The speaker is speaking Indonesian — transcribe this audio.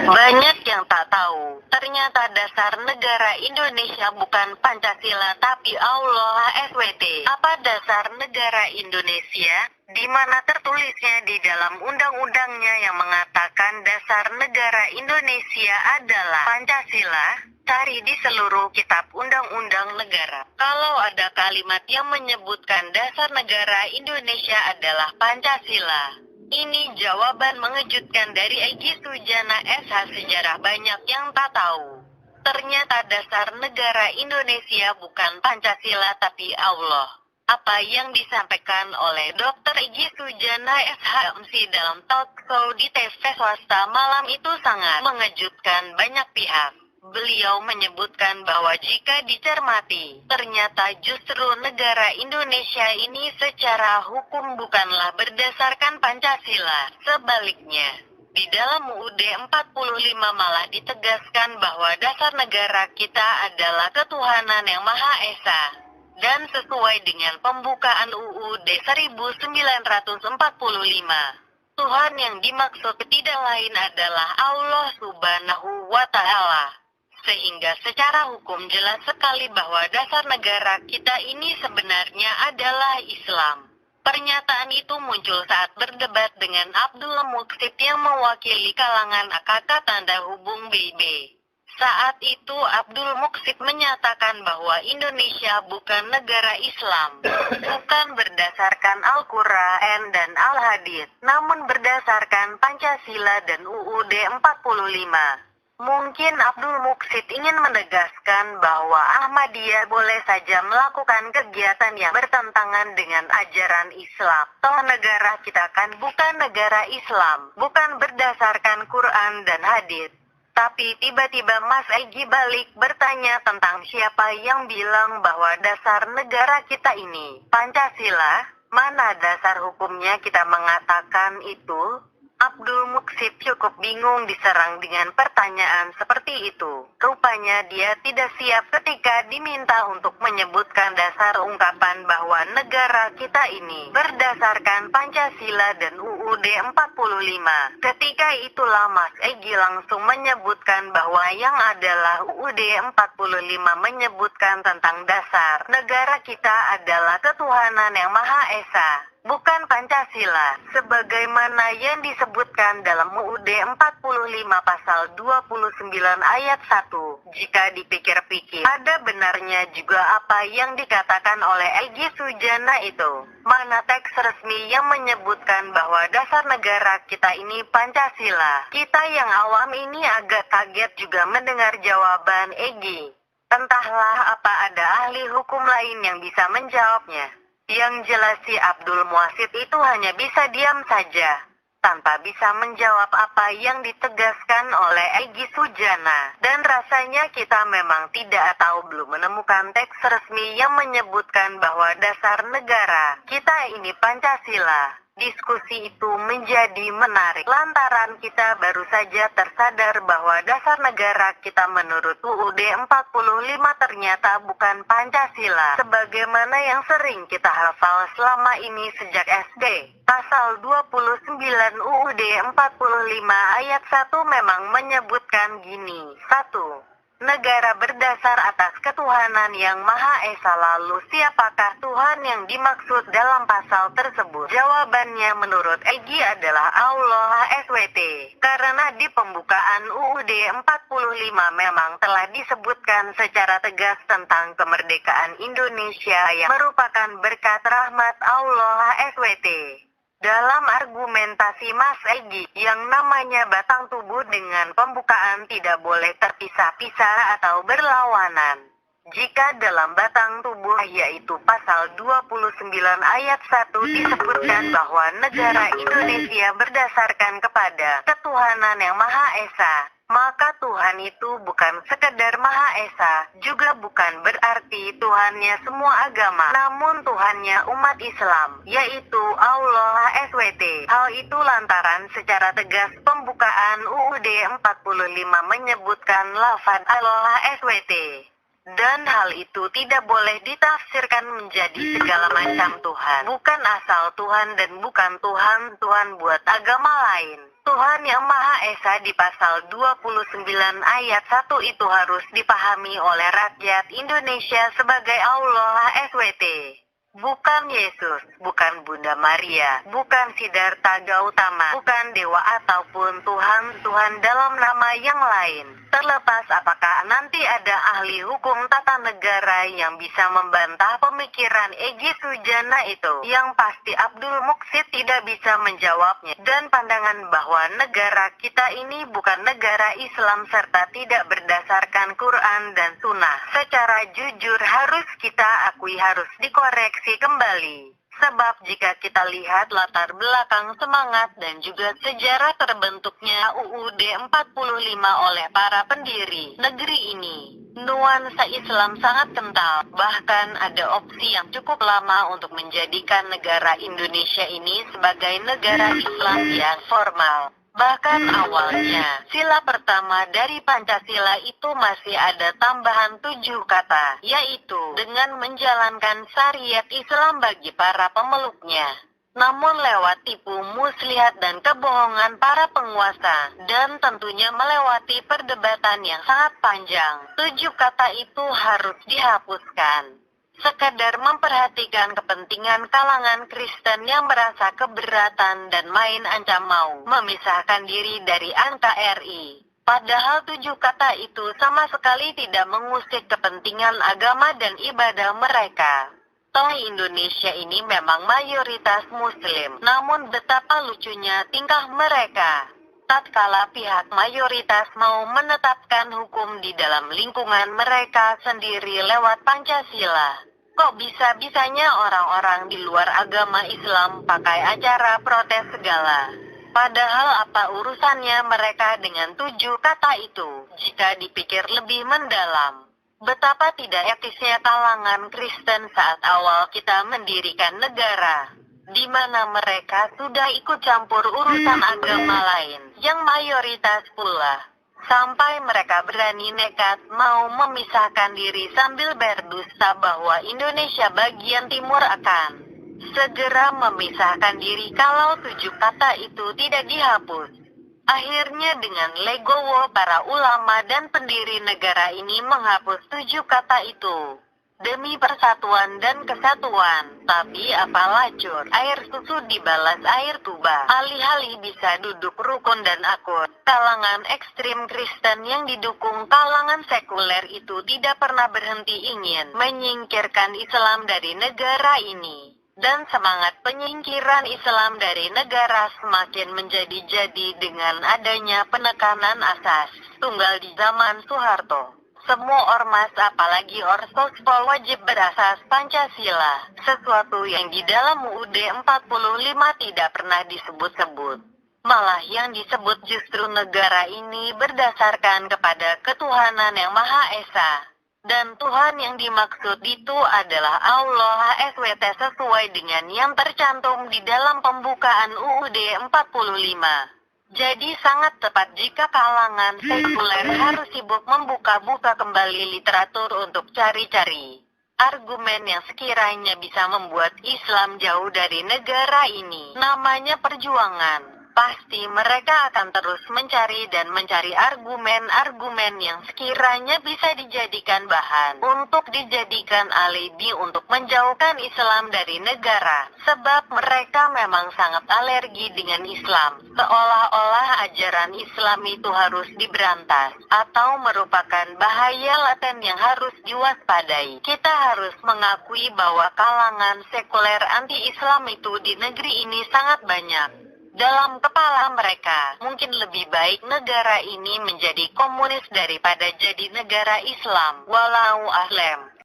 Banyak yang tak tahu, ternyata dasar negara Indonesia bukan Pancasila tapi Allah SWT. Apa dasar negara Indonesia? Di mana tertulisnya di dalam undang-undangnya yang mengatakan dasar negara Indonesia adalah Pancasila? Cari di seluruh kitab undang-undang negara. Kalau ada kalimat yang menyebutkan dasar negara Indonesia adalah Pancasila. Ini jawaban mengejutkan dari Egy Sujana SH. Sejarah banyak yang tak tahu. Ternyata dasar negara Indonesia bukan Pancasila tapi Allah. Apa yang disampaikan oleh Dr. Egy Sujana SH MC dalam talk show di TV swasta malam itu sangat mengejutkan banyak pihak. Beliau menyebutkan bahwa jika dicermati, ternyata justru negara Indonesia ini secara hukum bukanlah berdasarkan Pancasila. Sebaliknya, di dalam UUD 45 malah ditegaskan bahwa dasar negara kita adalah ketuhanan yang Maha Esa. Dan sesuai dengan pembukaan UUD 1945, Tuhan yang dimaksud tidak lain adalah Allah Subhanahu wa Ta'ala. Sehingga secara hukum jelas sekali bahwa dasar negara kita ini sebenarnya adalah Islam. Pernyataan itu muncul saat berdebat dengan Abdul Muqsit yang mewakili kalangan AKK tanda hubung BB. Saat itu Abdul Muqsit menyatakan bahwa Indonesia bukan negara Islam, bukan berdasarkan Al-Quran dan Al-Hadits, namun berdasarkan Pancasila dan UUD 45. Mungkin Abdul Muqsit ingin menegaskan bahwa Ahmadiyah boleh saja melakukan kegiatan yang bertentangan dengan ajaran Islam. Toh negara kita kan bukan negara Islam, bukan berdasarkan Quran dan hadis. Tapi tiba-tiba Mas Egy balik bertanya tentang siapa yang bilang bahwa dasar negara kita ini Pancasila. Mana dasar hukumnya kita mengatakan itu? Abdul Muqsit cukup bingung diserang dengan pertanyaan seperti itu. Rupanya dia tidak siap ketika diminta untuk menyebutkan dasar ungkapan bahwa negara kita ini berdasarkan Pancasila dan UUD 45. Ketika itulah Mas Egy langsung menyebutkan bahwa yang adalah UUD 45 menyebutkan tentang dasar negara kita adalah ketuhanan yang Maha Esa, bukan Pancasila, sebagaimana yang disebutkan dalam UUD 45 pasal 29 ayat 1. Jika dipikir-pikir, ada benarnya juga apa yang dikatakan oleh Egy Sujana itu. Mana teks resmi yang menyebutkan bahwa dasar negara kita ini Pancasila? Kita yang awam ini agak kaget juga mendengar jawaban Egy. Entahlah apa ada ahli hukum lain yang bisa menjawabnya. Yang jelas si Abdul Muqsit itu hanya bisa diam saja, tanpa bisa menjawab apa yang ditegaskan oleh Egy Sujana. Dan rasanya kita memang tidak atau belum menemukan teks resmi yang menyebutkan bahwa dasar negara kita ini Pancasila. Diskusi itu menjadi menarik lantaran kita baru saja tersadar bahwa dasar negara kita menurut UUD 45 ternyata bukan Pancasila sebagaimana yang sering kita hafal selama ini sejak SD. Pasal 29 UUD 45 ayat 1 memang menyebutkan gini. 1. Negara berdasar atas ketuhanan yang Maha Esa. Lalu siapakah Tuhan yang dimaksud dalam pasal tersebut? Jawabannya menurut Egy adalah Allah SWT. Karena di pembukaan UUD 45 memang telah disebutkan secara tegas tentang kemerdekaan Indonesia yang merupakan berkat rahmat Allah SWT. Dalam argumentasi Mas Egy, yang namanya batang tubuh dengan pembukaan tidak boleh terpisah-pisah atau berlawanan. Jika dalam batang tubuh yaitu pasal 29 ayat 1 disebutkan bahwa negara Indonesia berdasarkan kepada ketuhanan yang Maha Esa, maka Tuhan itu bukan sekedar Maha Esa, juga bukan berarti Tuhannya semua agama, namun Tuhannya umat Islam, yaitu Allah SWT. Hal itu lantaran secara tegas pembukaan UUD 45 menyebutkan lafaz Allah SWT. Dan hal itu tidak boleh ditafsirkan menjadi segala macam Tuhan. Bukan asal Tuhan dan bukan Tuhan buat agama lain. Tuhan Yang Maha Esa di pasal 29 ayat 1 itu harus dipahami oleh rakyat Indonesia sebagai Allah SWT. Bukan Yesus, bukan Bunda Maria, bukan Siddhartha Gautama, bukan dewa ataupun Tuhan-Tuhan dalam nama yang lain. Terlepas apakah nanti ada ahli hukum tata negara yang bisa membantah pemikiran Egy Sujana itu, yang pasti Abdul Muksid tidak bisa menjawabnya. Dan pandangan bahwa negara kita ini bukan negara Islam serta tidak berdasarkan Quran dan Sunnah, secara jujur harus kita akui harus dikoreksi kembali. Sebab jika kita lihat latar belakang semangat dan juga sejarah terbentuknya UUD 45 oleh para pendiri negeri ini, nuansa Islam sangat kental. Bahkan ada opsi yang cukup lama untuk menjadikan negara Indonesia ini sebagai negara Islam yang formal. Bahkan awalnya, sila pertama dari Pancasila itu masih ada tambahan 7 kata, yaitu dengan menjalankan syariat Islam bagi para pemeluknya. Namun lewat tipu muslihat dan kebohongan para penguasa, dan tentunya melewati perdebatan yang sangat panjang, 7 kata itu harus dihapuskan. Sekadar memperhatikan kepentingan kalangan Kristen yang merasa keberatan dan main ancam mau memisahkan diri dari NKRI. Padahal 7 kata itu sama sekali tidak mengusik kepentingan agama dan ibadah mereka. Toh Indonesia ini memang mayoritas Muslim, namun betapa lucunya tingkah mereka. Tatkala pihak mayoritas mau menetapkan hukum di dalam lingkungan mereka sendiri lewat Pancasila, kok bisa-bisanya orang-orang di luar agama Islam pakai acara protes segala. Padahal apa urusannya mereka dengan 7 kata itu, jika dipikir lebih mendalam. Betapa tidak etisnya kalangan Kristen saat awal kita mendirikan negara, di mana mereka sudah ikut campur urusan agama lain, yang mayoritas pula. Sampai mereka berani nekat mau memisahkan diri sambil berdusta bahwa Indonesia bagian timur akan segera memisahkan diri kalau 7 kata itu tidak dihapus. Akhirnya dengan legowo para ulama dan pendiri negara ini menghapus 7 kata itu. Demi persatuan dan kesatuan, tapi apa lacur, air susu dibalas air tuba. Alih-alih bisa duduk rukun dan akur, kalangan ekstrim Kristen yang didukung kalangan sekuler itu tidak pernah berhenti ingin menyingkirkan Islam dari negara ini. Dan semangat penyingkiran Islam dari negara semakin menjadi-jadi dengan adanya penekanan asas tunggal di zaman Soeharto. Semua ormas apalagi orsospol wajib berasas Pancasila, sesuatu yang di dalam UUD 45 tidak pernah disebut-sebut. Malah yang disebut justru negara ini berdasarkan kepada ketuhanan yang Maha Esa. Dan Tuhan yang dimaksud itu adalah Allah SWT sesuai dengan yang tercantum di dalam pembukaan UUD 45. Jadi sangat tepat jika kalangan sekuler harus sibuk membuka-buka kembali literatur untuk cari-cari argumen yang sekiranya bisa membuat Islam jauh dari negara ini. Namanya perjuangan. Pasti mereka akan terus mencari dan mencari argumen-argumen yang sekiranya bisa dijadikan bahan untuk dijadikan alibi untuk menjauhkan Islam dari negara. Sebab mereka memang sangat alergi dengan Islam, seolah-olah ajaran Islam itu harus diberantas atau merupakan bahaya laten yang harus diwaspadai. Kita harus mengakui bahwa kalangan sekuler anti-Islam itu di negeri ini sangat banyak. Dalam kepala mereka, mungkin lebih baik negara ini menjadi komunis daripada jadi negara Islam. Walau a'lam.